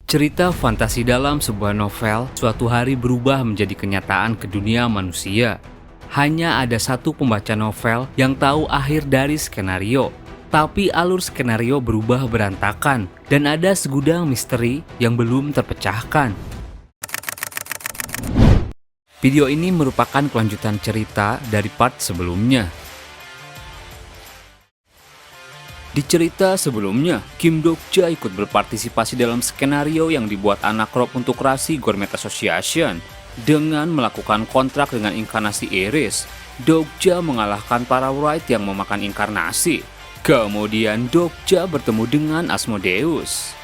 Cerita fantasi dalam sebuah novel suatu hari berubah menjadi kenyataan ke dunia manusia. Hanya ada satu pembaca novel yang tahu akhir dari skenario, tapi alur skenario berubah berantakan dan ada segudang misteri yang belum terpecahkan. Video ini merupakan kelanjutan cerita dari part sebelumnya. Di cerita sebelumnya, Kim Dokja ikut berpartisipasi dalam skenario yang dibuat anak Rob untuk Rasi Gourmet Association. Dengan melakukan kontrak dengan inkarnasi Iris, Dokja mengalahkan para Wright yang memakan inkarnasi. Kemudian Dokja bertemu dengan Asmodeus.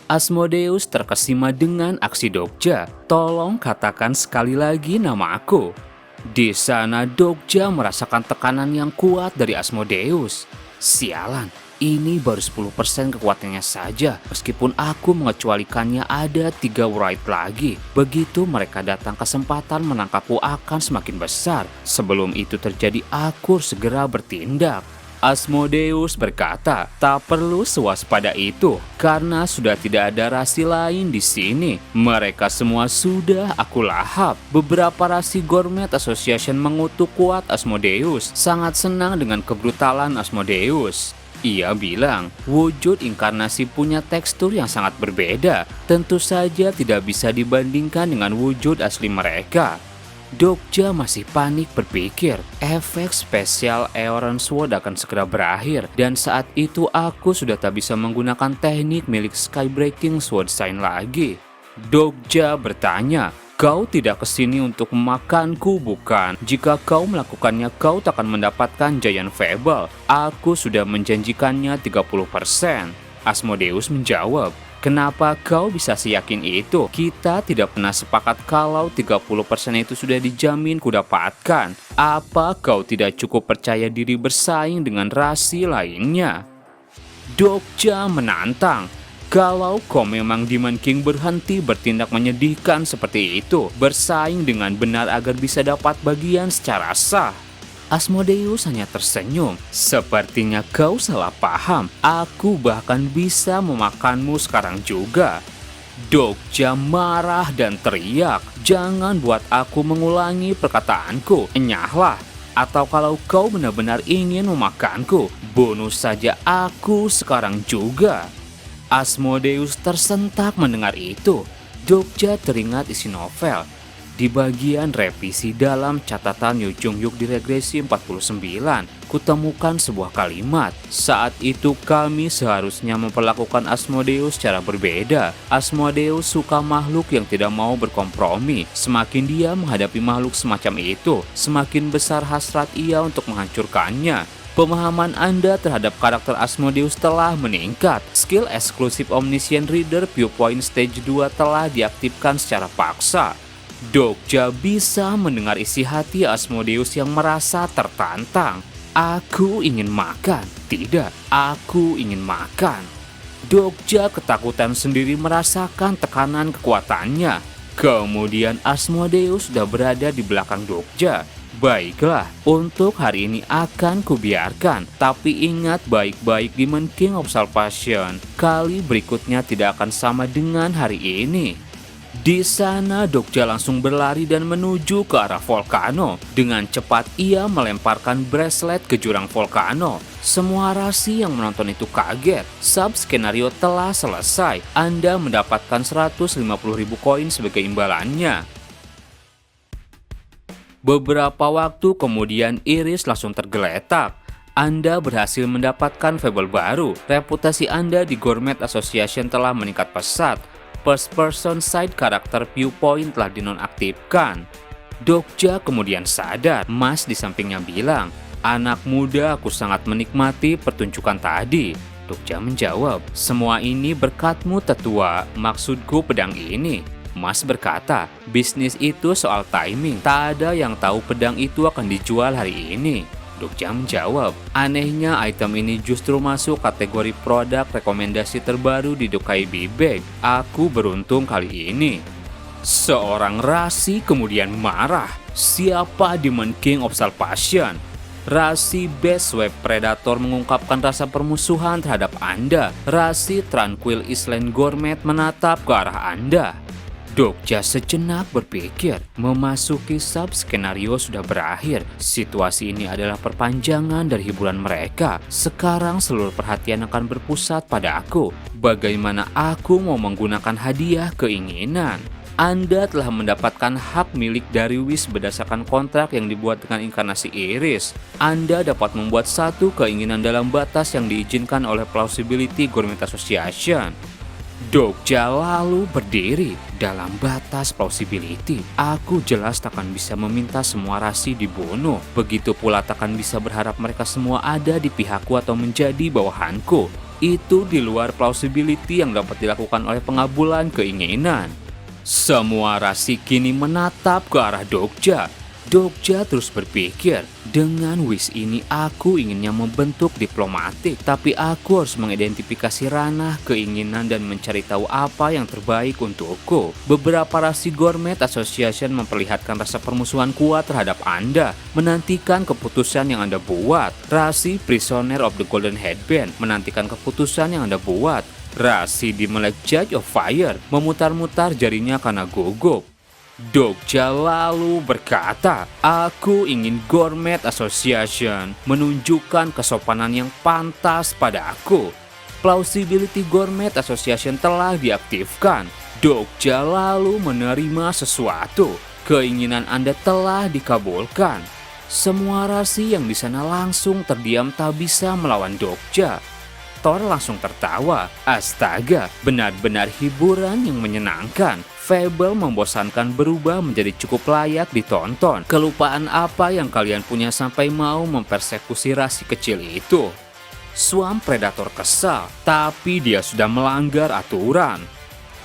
Asmodeus terkesima dengan aksi Dokja. Tolong katakan sekali lagi nama aku. Di sana Dokja merasakan tekanan yang kuat dari Asmodeus. Sialan, ini baru 10% kekuatannya saja. Meskipun aku mengecualikannya ada 3 Wright lagi. Begitu mereka datang, kesempatan menangkapku akan semakin besar. Sebelum itu terjadi, aku segera bertindak. Asmodeus berkata, tak perlu sewaspada itu, karena sudah tidak ada rasi lain di sini. Mereka semua sudah aku lahap. Beberapa rasi Gourmet Association mengutuk kuat Asmodeus, sangat senang dengan kebrutalan Asmodeus. Ia bilang, wujud inkarnasi punya tekstur yang sangat berbeda, tentu saja tidak bisa dibandingkan dengan wujud asli mereka. Dokja masih panik berpikir, efek spesial Aeon Sword akan segera berakhir dan saat itu aku sudah tak bisa menggunakan teknik milik Skybreaking Sword Sign lagi. Dokja bertanya, kau tidak kesini untuk memakanku bukan? Jika kau melakukannya kau tak akan mendapatkan Giant Fable. Aku sudah menjanjikannya 30%. Asmodeus menjawab, kenapa kau bisa seyakin itu? Kita tidak pernah sepakat kalau 30% itu sudah dijamin kudapatkan. Apa kau tidak cukup percaya diri bersaing dengan rasi lainnya? Dokja menantang. Kalau kau memang Demon King berhenti bertindak menyedihkan seperti itu, bersaing dengan benar agar bisa dapat bagian secara sah. Asmodeus hanya tersenyum. Sepertinya kau salah paham. Aku bahkan bisa memakanmu sekarang juga. Dokja marah dan teriak. Jangan buat aku mengulangi perkataanku. Enyahlah. Atau kalau kau benar-benar ingin memakanku, bunuh saja aku sekarang juga. Asmodeus tersentak mendengar itu. Dokja teringat isi novel. Di bagian revisi dalam catatan Yu Jung Yuk di regresi 49, kutemukan sebuah kalimat. Saat itu kami seharusnya memperlakukan Asmodeus secara berbeda. Asmodeus suka makhluk yang tidak mau berkompromi. Semakin dia menghadapi makhluk semacam itu, semakin besar hasrat ia untuk menghancurkannya. Pemahaman Anda terhadap karakter Asmodeus telah meningkat. Skill eksklusif Omniscient Reader Viewpoint Stage 2 telah diaktifkan secara paksa. Dokja bisa mendengar isi hati Asmodeus yang merasa tertantang. Aku ingin makan. Tidak, aku ingin makan. Dokja ketakutan sendiri merasakan tekanan kekuatannya. Kemudian Asmodeus sudah berada di belakang Dokja. Baiklah, untuk hari ini akan kubiarkan. Tapi ingat baik-baik Demon King of Salvation. Kali berikutnya tidak akan sama dengan hari ini. Di sana Dokja langsung berlari dan menuju ke arah volcano. Dengan cepat ia melemparkan bracelet ke jurang volcano. Semua rasi yang menonton itu kaget. Sub-skenario telah selesai. Anda mendapatkan 150.000 koin sebagai imbalannya. Beberapa waktu kemudian Iris langsung tergeletak. Anda berhasil mendapatkan fable baru. Reputasi Anda di Gourmet Association telah meningkat pesat. First person side karakter viewpoint telah dinonaktifkan. Dokja kemudian sadar. Mas di sampingnya bilang, anak muda, aku sangat menikmati pertunjukan tadi. Dokja menjawab, semua ini berkatmu tetua, maksudku pedang ini. Mas berkata, bisnis itu soal timing, tak ada yang tahu pedang itu akan dijual hari ini. Dokja menjawab, anehnya item ini justru masuk kategori produk rekomendasi terbaru di Dokaibi Bag. Aku beruntung kali ini. Seorang rasi kemudian marah. Siapa Demon King of Salvation? Rasi Best Web Predator mengungkapkan rasa permusuhan terhadap Anda. Rasi Tranquil Island Gourmet menatap ke arah Anda. Dokja sejenak berpikir, memasuki sub-skenario sudah berakhir. Situasi ini adalah perpanjangan dari hiburan mereka. Sekarang seluruh perhatian akan berpusat pada aku. Bagaimana aku mau menggunakan hadiah keinginan? Anda telah mendapatkan hak milik dari Wish berdasarkan kontrak yang dibuat dengan inkarnasi Iris. Anda dapat membuat satu keinginan dalam batas yang diizinkan oleh Plausibility Gourmet Association. Dokja lalu berdiri. Dalam batas plausibility, aku jelas takkan bisa meminta semua rasi dibunuh. Begitu pula takkan bisa berharap mereka semua ada di pihakku atau menjadi bawahanku. Itu di luar plausibility yang dapat dilakukan oleh pengabulan keinginan. Semua rasi kini menatap ke arah Dokja. Dokja terus berpikir, dengan wish ini aku inginnya membentuk diplomatik, tapi aku harus mengidentifikasi ranah keinginan dan mencari tahu apa yang terbaik untukku. Beberapa rasi Gourmet Association memperlihatkan rasa permusuhan kuat terhadap Anda, menantikan keputusan yang Anda buat. Rasi Prisoner of the Golden Headband menantikan keputusan yang Anda buat. Rasi Demonic Judge of Fire memutar-mutar jarinya karena gugup. Dokja lalu berkata, aku ingin Gourmet Association menunjukkan kesopanan yang pantas pada aku. Plausibility Gourmet Association telah diaktifkan. Dokja lalu menerima sesuatu. Keinginan Anda telah dikabulkan. Semua rasi yang di sana langsung terdiam tak bisa melawan Dokja. Thor langsung tertawa. Astaga, benar-benar hiburan yang menyenangkan. Fable membosankan berubah menjadi cukup layak ditonton. Kelupaan apa yang kalian punya sampai mau mempersekusi rasi kecil itu? Swamp Predator kesal, tapi dia sudah melanggar aturan.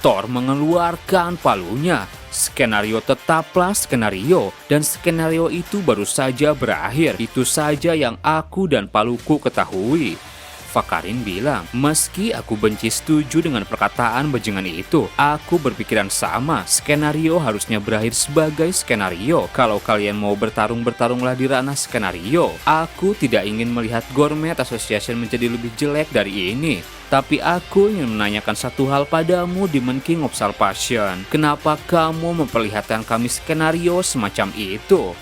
Thor mengeluarkan palunya. Skenario tetaplah skenario, dan skenario itu baru saja berakhir. Itu saja yang aku dan paluku ketahui. Fakarin bilang, meski aku benci setuju dengan perkataan bajingan itu, aku berpikiran sama. Skenario harusnya berakhir sebagai skenario. Kalau kalian mau bertarunglah di ranah skenario. Aku tidak ingin melihat Gourmet Association menjadi lebih jelek dari ini. Tapi aku ingin menanyakan satu hal padamu, Demon King of Salvation. Kenapa kamu memperlihatkan kami skenario semacam itu?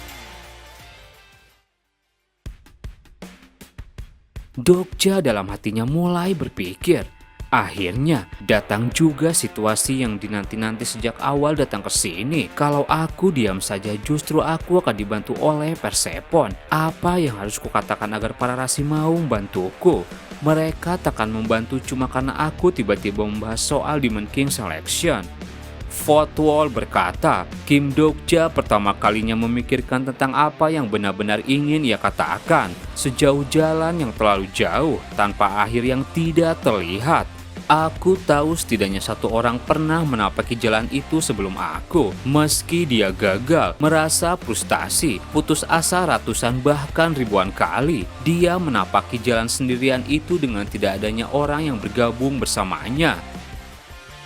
Dokja dalam hatinya mulai berpikir. Akhirnya datang juga situasi yang dinanti-nanti sejak awal datang ke sini. Kalau aku diam saja justru aku akan dibantu oleh Persephone. Apa yang harus kukatakan agar para rasi mau membantuku? Mereka takkan membantu cuma karena aku tiba-tiba membahas soal Demon King Selection. Fotwall berkata, Kim Dokja pertama kalinya memikirkan tentang apa yang benar-benar ingin ia katakan. Sejauh jalan yang terlalu jauh, tanpa akhir yang tidak terlihat. Aku tahu setidaknya satu orang pernah menapaki jalan itu sebelum aku. Meski dia gagal, merasa frustasi, putus asa ratusan bahkan ribuan kali. Dia menapaki jalan sendirian itu dengan tidak adanya orang yang bergabung bersamanya.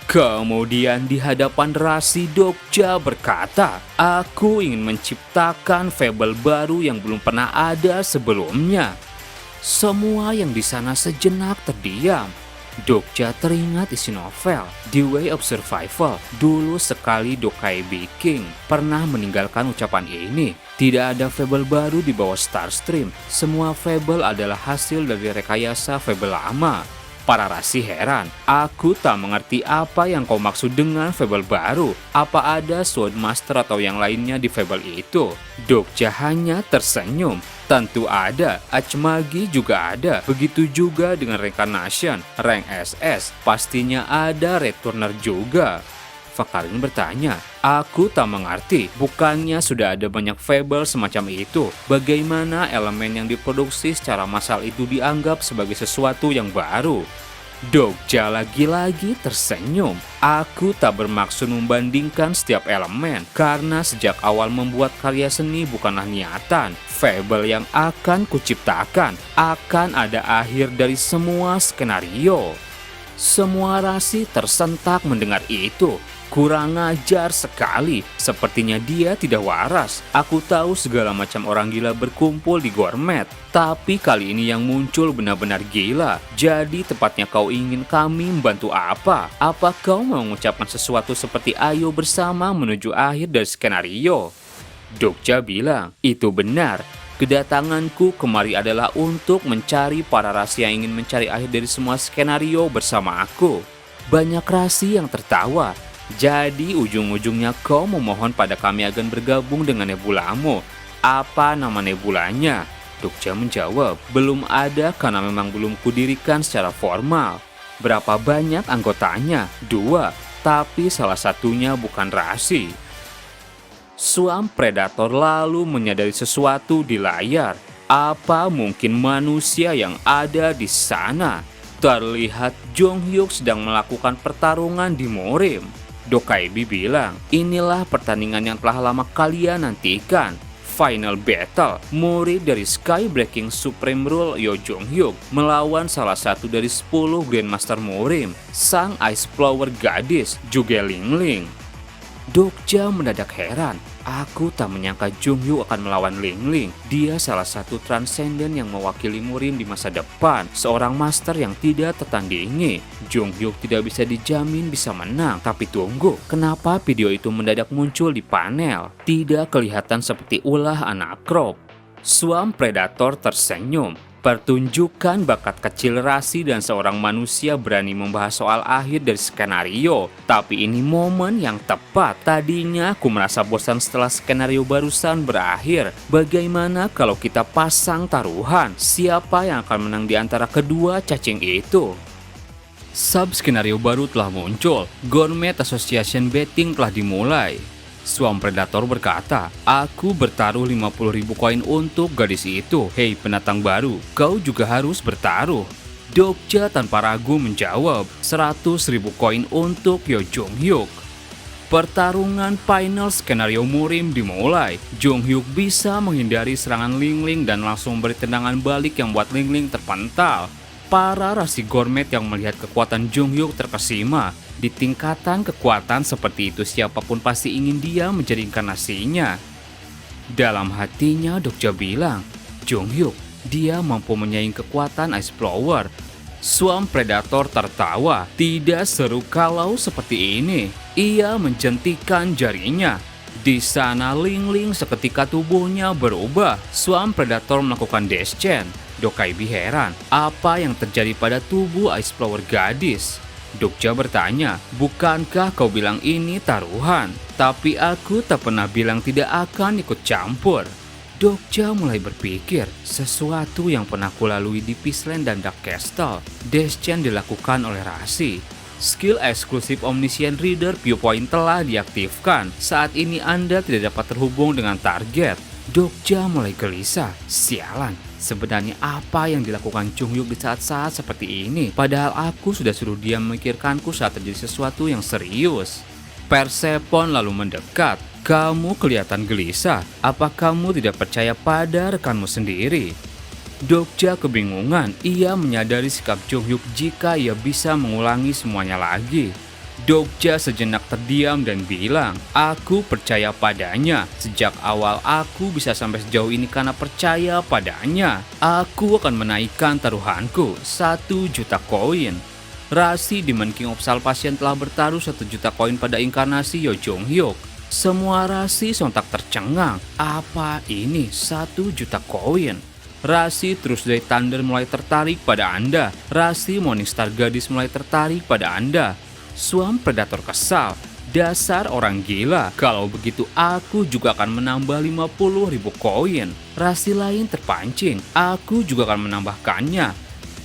Kemudian di hadapan rasi Dokja berkata, aku ingin menciptakan fable baru yang belum pernah ada sebelumnya. Semua yang di sana sejenak terdiam. Dokja teringat isi novel The Way of Survival. Dulu sekali Dokai King pernah meninggalkan ucapan ini. Tidak ada fable baru di bawah Starstream. Semua fable adalah hasil dari rekayasa fable lama. Para rasi heran, aku tak mengerti apa yang kau maksud dengan fable baru. Apa ada Swordmaster atau yang lainnya di fable itu? Dokja hanya tersenyum. Tentu ada, Achmagi juga ada. Begitu juga dengan Reincarnation, Rank SS, pastinya ada Returner juga. Fakarin bertanya, aku tak mengerti, bukannya sudah ada banyak fable semacam itu? Bagaimana elemen yang diproduksi secara massal itu dianggap sebagai sesuatu yang baru? Dokja lagi-lagi tersenyum. Aku tak bermaksud membandingkan setiap elemen, karena sejak awal membuat karya seni bukanlah niatan. Fable yang akan kuciptakan akan ada akhir dari semua skenario. Semua Rasi tersentak mendengar itu. Kurang ajar sekali, sepertinya dia tidak waras. Aku tahu segala macam orang gila berkumpul di Gourmet, tapi kali ini yang muncul benar-benar gila. Jadi tepatnya kau ingin kami membantu apa? Apa kau mau mengucapkan sesuatu seperti ayo bersama menuju akhir dari skenario? Dokja bilang, itu benar. Kedatanganku kemari adalah untuk mencari para Rasi yang ingin mencari akhir dari semua skenario bersama aku. Banyak Rasi yang tertawa. Jadi ujung-ujungnya kau memohon pada kami agar bergabung dengan nebulamu. Apa nama nebulanya? Dokja menjawab, belum ada karena memang belum kudirikan secara formal. Berapa banyak anggotanya? 2, tapi salah satunya bukan Rasi. Suam Predator lalu menyadari sesuatu di layar. Apa mungkin manusia yang ada di sana? Terlihat Jong Hyuk sedang melakukan pertarungan di Morim. Dokaibi bilang, inilah pertandingan yang telah lama kalian nantikan. Final Battle, murid dari Sky Breaking Supreme Rule Yo Jong Hyuk melawan salah satu dari 10 Grandmaster Morim, sang Ice Flower Gadis, juga Ling Ling. Dokja mendadak heran. Aku tak menyangka Jong Hyuk akan melawan Ling Ling. Dia salah satu transenden yang mewakili Murim di masa depan. Seorang master yang tidak tertandingi. Jong Hyuk tidak bisa dijamin bisa menang. Tapi tunggu, kenapa video itu mendadak muncul di panel? Tidak kelihatan seperti ulah anak krop. Suam Predator tersenyum. Pertunjukan bakat kecil Rasi dan seorang manusia berani membahas soal akhir dari skenario. Tapi ini momen yang tepat. Tadinya aku merasa bosan setelah skenario barusan berakhir. Bagaimana kalau kita pasang taruhan? Siapa yang akan menang di antara kedua cacing itu? Sub-skenario baru telah muncul. Gourmet Association Betting telah dimulai. Suam Predator berkata, aku bertaruh 50.000 koin untuk gadis itu. Hei pendatang baru, kau juga harus bertaruh. Dokja tanpa ragu menjawab, 100.000 koin untuk Yo Jong Hyuk. Pertarungan final skenario Murim dimulai. Jong Hyuk bisa menghindari serangan Ling Ling dan langsung beri tendangan balik yang buat Ling Ling terpental. Para Rasi Gourmet yang melihat kekuatan Jong Hyuk terkesima. Di tingkatan kekuatan seperti itu siapapun pasti ingin dia menjadi inkarnasinya. Dalam hatinya Dokja bilang, Jong Hyuk, dia mampu menyaing kekuatan Ice Flower. Suam Predator tertawa, tidak seru kalau seperti ini. Ia menjentikan jarinya. Di sana Ling Ling seketika tubuhnya berubah. Suam Predator melakukan Deschen. Dokaibi heran, apa yang terjadi pada tubuh Ice Flower gadis? Dokja bertanya, bukankah kau bilang ini taruhan? Tapi aku tak pernah bilang tidak akan ikut campur. Dokja mulai berpikir, sesuatu yang pernah kulalui di Peaceland dan Dark Castle. Deschen dilakukan oleh Rasi. Skill eksklusif Omniscient Reader Viewpoint telah diaktifkan. Saat ini Anda tidak dapat terhubung dengan target. Dokja mulai gelisah. Sialan, sebenarnya apa yang dilakukan Jong Hyuk di saat-saat seperti ini? Padahal aku sudah suruh dia memikirkanku saat terjadi sesuatu yang serius. Persepon lalu mendekat. Kamu kelihatan gelisah. Apa kamu tidak percaya pada rekanmu sendiri? Dokja kebingungan. Ia menyadari sikap Jong Hyuk jika ia bisa mengulangi semuanya lagi. Dokja sejenak terdiam dan bilang, aku percaya padanya. Sejak awal aku bisa sampai sejauh ini karena percaya padanya. Aku akan menaikkan taruhanku, 1 juta koin. Rasi Demon King of Salvation telah bertaruh 1 juta koin pada inkarnasi Yo Jong Hyuk. Semua Rasi sontak tercengang. Apa ini 1 juta koin? Rasi terus dari Thunder mulai tertarik pada Anda. Rasi Morningstar Gadis mulai tertarik pada Anda. Suam Predator kesal. Dasar orang gila. Kalau begitu aku juga akan menambah 50.000 koin. Rasi lain terpancing. Aku juga akan menambahkannya.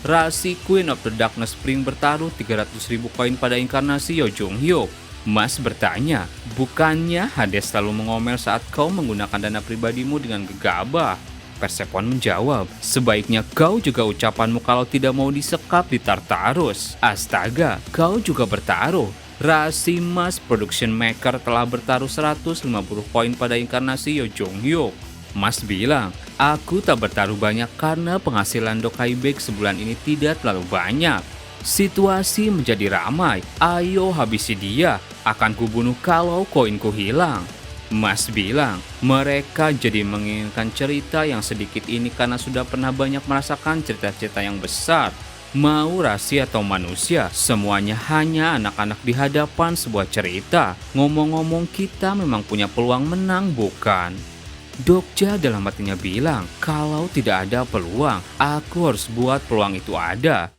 Rasi Queen of the Darkness Spring bertaruh 300.000 koin pada inkarnasi Yo Jong Hyuk. Mas bertanya, bukannya Hades selalu mengomel saat kau menggunakan dana pribadimu dengan gegabah? Persepon menjawab, sebaiknya kau juga ucapanmu kalau tidak mau disekap di Tartarus. Astaga, kau juga bertaruh. Rasi Mas Production Maker telah bertaruh 150 poin pada inkarnasi Yo Jong Hyuk. Mas bilang, aku tak bertaruh banyak karena penghasilan Dokai Bag sebulan ini tidak terlalu banyak. Situasi menjadi ramai. Ayo habisi dia, akan kubunuh kalau koinku hilang. Mas bilang, mereka jadi menginginkan cerita yang sedikit ini karena sudah pernah banyak merasakan cerita-cerita yang besar. Mau rasi atau manusia, semuanya hanya anak-anak di hadapan sebuah cerita. Ngomong-ngomong, kita memang punya peluang menang, bukan? Dokja dalam hatinya bilang, kalau tidak ada peluang, aku harus buat peluang itu ada.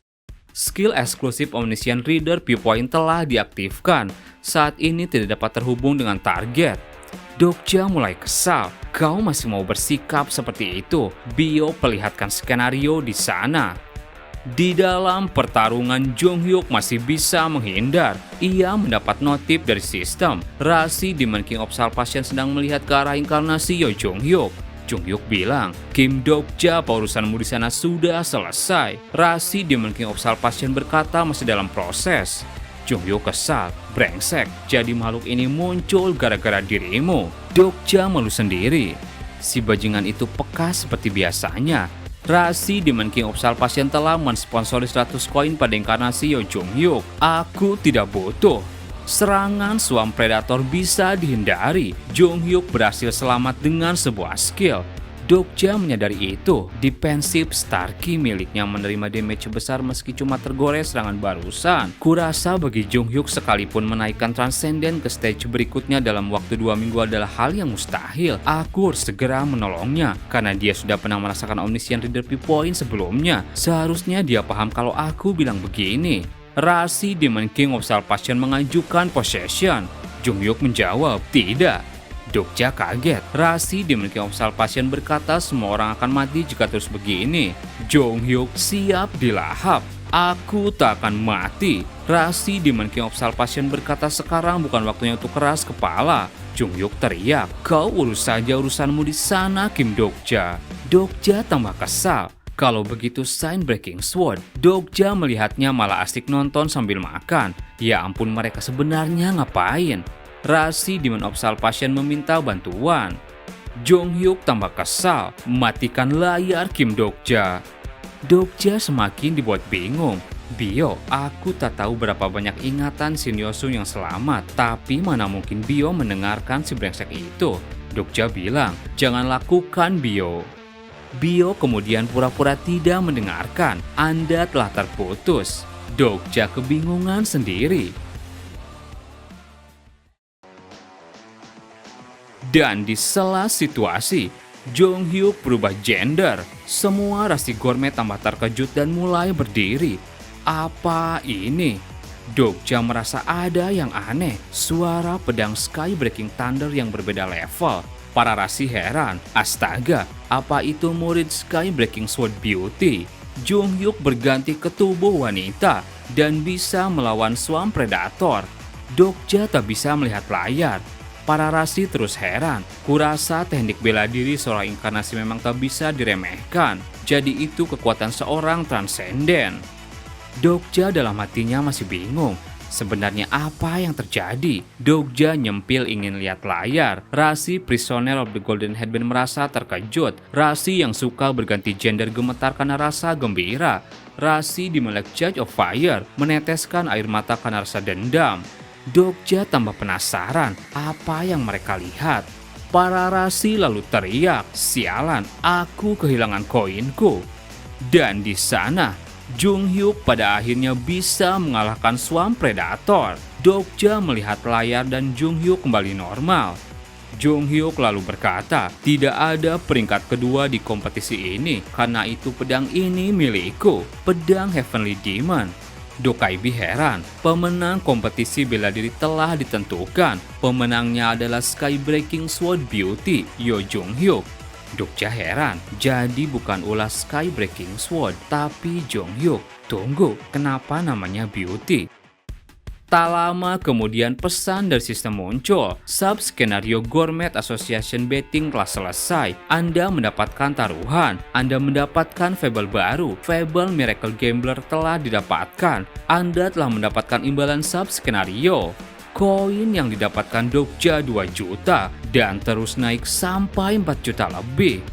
Skill eksklusif Omniscient Reader Viewpoint telah diaktifkan. Saat ini tidak dapat terhubung dengan target. Dokja mulai kesal. Kau masih mau bersikap seperti itu? Bio perlihatkan skenario di sana. Di dalam pertarungan, Jung Hyuk masih bisa menghindar. Ia mendapat notif dari sistem. Rasi Demon King of Salvation sedang melihat ke arah inkarnasi Yo Jung Hyuk. Jung Hyuk bilang, Kim Dokja, urusanmu di sana sudah selesai. Rasi Demon King of Salvation berkata masih dalam proses. Jung Hyuk kesal, brengsek, jadi makhluk ini muncul gara-gara dirimu. Dokja malu sendiri. Si bajingan itu peka seperti biasanya. Rasi Demon King of Salvation telah mensponsori 100 koin pada inkarnasi Yo Jung Hyuk. Aku tidak butuh. Serangan Swamp Predator bisa dihindari. Jung Hyuk berhasil selamat dengan sebuah skill. Dokja menyadari itu. Defensive Star Key miliknya menerima damage besar meski cuma tergores serangan barusan. Kurasa bagi Jung Hyuk sekalipun menaikkan Transcendent ke stage berikutnya dalam waktu 2 minggu adalah hal yang mustahil. Aku harus segera menolongnya karena dia sudah pernah merasakan Omniscient Reader Viewpoint sebelumnya. Seharusnya dia paham kalau aku bilang begini. Rasi Demon King of Salvation mengajukan possession. Jung Hyuk menjawab, tidak. Dokja kaget. Rasi Demon King of Salvation berkata semua orang akan mati jika terus begini. Jung Hyuk siap dilahap. Aku tak akan mati. Rasi Demon King of Salvation berkata sekarang bukan waktunya untuk keras kepala. Jung Hyuk teriak, kau urus saja urusanmu di sana, Kim Dokja. Dokja tambah kesal. Kalau begitu sign Breaking Sword. Dokja melihatnya malah asik nonton sambil makan. Ya ampun, mereka sebenarnya ngapain? Rasi Demon of Salvation meminta bantuan. Jung Hyuk tambah kesal, matikan layar Kim Dokja. Dokja semakin dibuat bingung. Bio, aku tak tahu berapa banyak ingatan Shin Yosu yang selamat, tapi mana mungkin Bio mendengarkan si brengsek itu. Dokja bilang, jangan lakukan Bio. Bio kemudian pura-pura tidak mendengarkan. Anda telah terputus. Dokja kebingungan sendiri. Dan di sela situasi, Jung Hyuk berubah gender. Semua rasi gourmet tambah terkejut dan mulai berdiri. Apa ini? Dokja merasa ada yang aneh. Suara pedang Sky Breaking Thunder yang berbeda level. Para rasi heran. Astaga, apa itu murid Sky Breaking Sword Beauty? Jung Hyuk berganti ke tubuh wanita dan bisa melawan Swamp Predator. Dokja tak bisa melihat layar. Para rasi terus heran. Kurasa teknik bela diri seorang inkarnasi memang tak bisa diremehkan. Jadi itu kekuatan seorang transenden. Dokja dalam hatinya masih bingung. Sebenarnya apa yang terjadi? Dokja nyempil ingin lihat layar. Rasi Prisoner of the Golden Headband merasa terkejut. Rasi yang suka berganti gender gemetar karena rasa gembira. Rasi di Melek Judge of Fire meneteskan air mata karena rasa dendam. Dokja tambah penasaran apa yang mereka lihat. Para rasi lalu teriak, sialan, aku kehilangan koinku. Dan di sana, Jung Hyuk pada akhirnya bisa mengalahkan Swamp Predator. Dokja melihat layar dan Jung Hyuk kembali normal. Jung Hyuk lalu berkata, tidak ada peringkat kedua di kompetisi ini karena itu pedang ini milikku, pedang Heavenly Demon. Dokaibi heran, pemenang kompetisi bela diri telah ditentukan. Pemenangnya adalah Sky Breaking Sword Beauty, Yo Jung Hyuk. Dokja heran, jadi bukan ulah Sky Breaking Sword, tapi Jung Hyuk. Tunggu, kenapa namanya Beauty? Tak lama kemudian pesan dari sistem muncul. Sub-skenario Gourmet Association Betting telah selesai. Anda mendapatkan taruhan. Anda mendapatkan fable baru. Fable Miracle Gambler telah didapatkan. Anda telah mendapatkan imbalan sub-skenario. Koin yang didapatkan Dokja 2 juta dan terus naik sampai 4 juta lebih.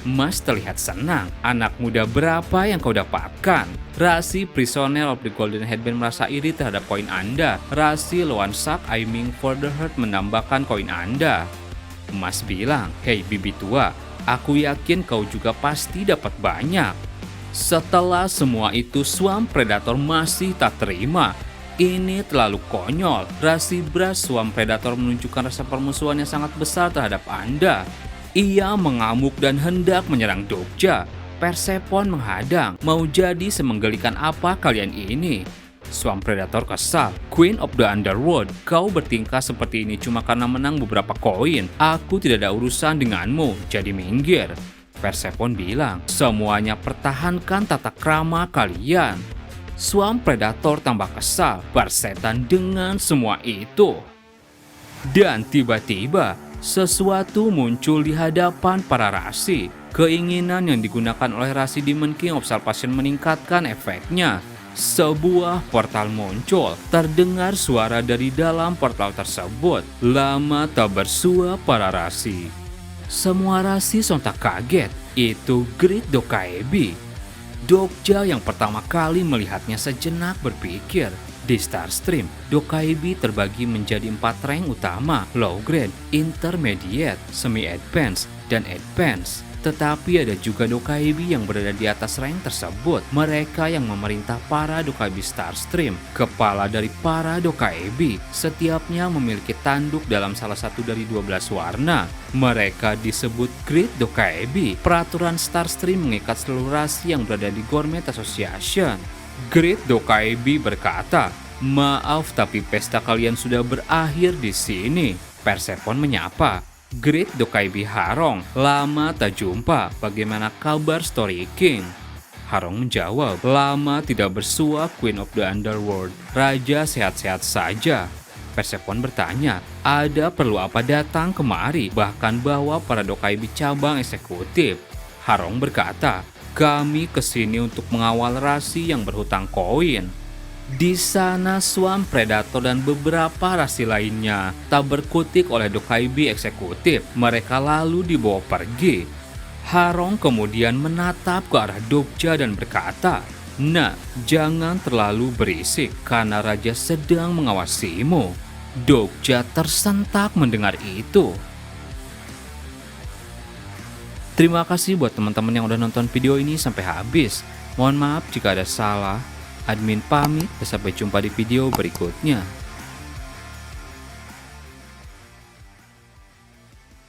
Mas terlihat senang. Anak muda berapa yang kau dapatkan? Rasi Prisoner of the Golden Headband merasa iri terhadap koin Anda. Rasi Loansak aiming for the Heart menambahkan koin Anda. Mas bilang, "Hei bibi tua, aku yakin kau juga pasti dapat banyak." Setelah semua itu, Swamp Predator masih tak terima. Ini terlalu konyol. Rasi Brass Swamp Predator menunjukkan rasa permusuhan yang sangat besar terhadap Anda. Ia mengamuk dan hendak menyerang Dokja. Persephone menghadang. Mau jadi semenggelikan apa kalian ini? Swamp Predator kesal. Queen of the Underworld, kau bertingkah seperti ini cuma karena menang beberapa koin. Aku tidak ada urusan denganmu, jadi minggir. Persephone bilang, semuanya pertahankan tata krama kalian. Swamp Predator tambah kesal, bersetan dengan semua itu. Dan tiba-tiba, sesuatu muncul di hadapan para rasi. Keinginan yang digunakan oleh rasi Demon King Observation meningkatkan efeknya. Sebuah portal muncul. Terdengar suara dari dalam portal tersebut. Lama tak bersua para rasi. Semua rasi sontak kaget. Itu Great Dokaebi. Dokja yang pertama kali melihatnya sejenak berpikir. Di Starstream, Dokaebi terbagi menjadi 4 rank utama, Low Grade, Intermediate, Semi-Advanced, dan Advanced. Tetapi ada juga Dokaebi yang berada di atas rank tersebut. Mereka yang memerintah para Dokaebi Starstream. Kepala dari para Dokaebi setiapnya memiliki tanduk dalam salah satu dari 12 warna. Mereka disebut Great Dokaebi. Peraturan Starstream mengikat seluruh rasi yang berada di Gourmet Association. Great Dokaebi berkata, "Maaf tapi pesta kalian sudah berakhir di sini." Persephone menyapa, "Great Dokaebi Harong, lama tak jumpa, bagaimana kabar Story King?" Harong menjawab, "Lama tidak bersua Queen of the Underworld, Raja sehat-sehat saja." Persephone bertanya, "Ada perlu apa datang kemari, bahkan bawa para Dokaebi cabang eksekutif?" Harong berkata, "Kami kesini untuk mengawal rasi yang berhutang koin." Di sana Swamp Predator dan beberapa rasi lainnya tak berkutik oleh Dokaebi eksekutif. Mereka lalu dibawa pergi. Harong kemudian menatap ke arah Dokja dan berkata, "Nah, jangan terlalu berisik karena raja sedang mengawasimu." Dokja tersentak mendengar itu. Terima kasih buat teman-teman yang udah nonton video ini sampai habis. Mohon maaf jika ada salah. Admin pamit, sampai jumpa di video berikutnya.